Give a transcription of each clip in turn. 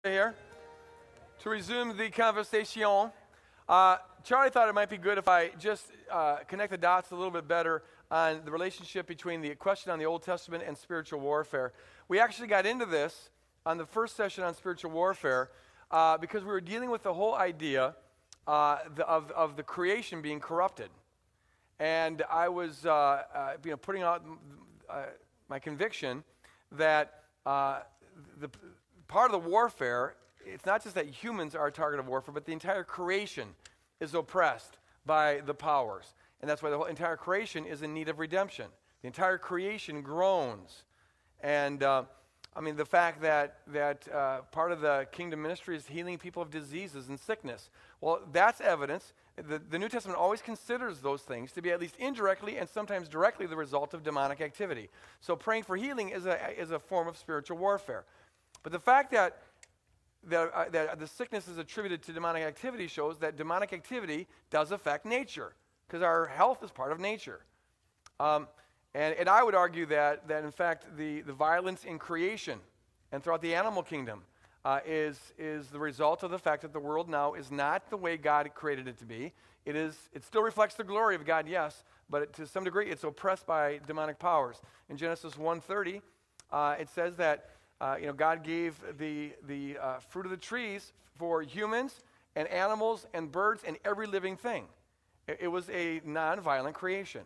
Here to resume the conversation. Charlie thought it might be good if I just connect the dots a little bit better on the relationship between the question on the Old Testament and spiritual warfare. We actually got into this on the first session on spiritual warfare because we were dealing with the whole idea of the creation being corrupted. And I was putting out my conviction that the part of the warfare, it's not just that humans are a target of warfare, but the entire creation is oppressed by the powers. And that's why the whole entire creation is in need of redemption. The entire creation groans. And the fact that part of the kingdom ministry is healing people of diseases and sickness. Well, that's evidence. The New Testament always considers those things to be at least indirectly and sometimes directly the result of demonic activity. So praying for healing is a form of spiritual warfare. But the fact that the sickness is attributed to demonic activity shows that demonic activity does affect nature, because our health is part of nature. And I would argue that in fact the violence in creation and throughout the animal kingdom is the result of the fact that the world now is not the way God created it to be. It still reflects the glory of God, yes, but to some degree it's oppressed by demonic powers. In Genesis 1:30, it says that God gave the fruit of the trees for humans and animals and birds and every living thing. It was a non-violent creation,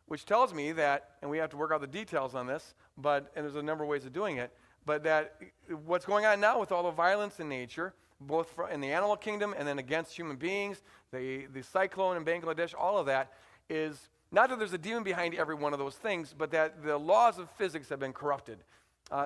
which tells me that, and we have to work out the details on this, and there's a number of ways of doing it, but that what's going on now with all the violence in nature, both in the animal kingdom and then against human beings, the cyclone in Bangladesh, all of that is not that there's a demon behind every one of those things, but that the laws of physics have been corrupted.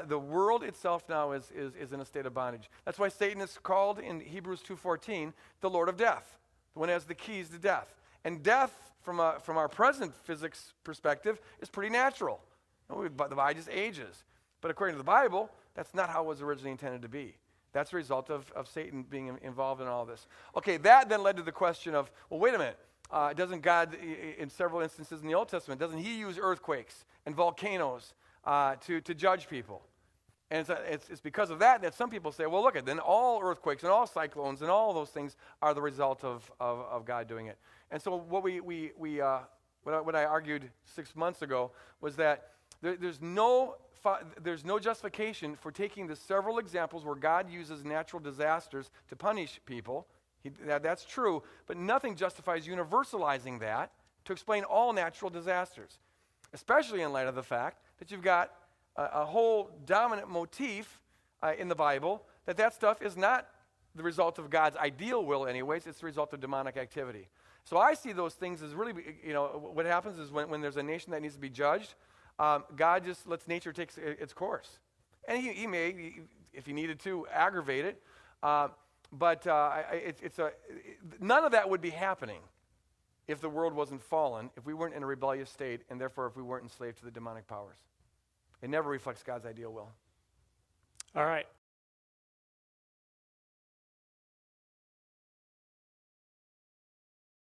The world itself now is in a state of bondage. That's why Satan is called in Hebrews 2:14 the Lord of Death, the one who has the keys to death. And death, from our present physics perspective, is pretty natural. The body just ages. But according to the Bible, that's not how it was originally intended to be. That's a result of Satan being involved in all this. Okay, that then led to the question of, well, wait a minute. Doesn't God, in several instances in the Old Testament, doesn't he use earthquakes and volcanoes to judge people? And it's because of that some people say, well, look, then all earthquakes and all cyclones and all those things are the result of God doing it. And so what I argued 6 months ago was that there's no justification for taking the several examples where God uses natural disasters to punish people. That's true, but nothing justifies universalizing that to explain all natural disasters, especially in light of the fact that you've got a whole dominant motif in the Bible that stuff is not the result of God's ideal will anyways, it's the result of demonic activity. So I see those things as really, what happens is when there's a nation that needs to be judged, God just lets nature take its course. And he may, if he needed to, aggravate it, but none of that would be happening if the world wasn't fallen, if we weren't in a rebellious state, and therefore if we weren't enslaved to the demonic powers. It never reflects God's ideal will. All right.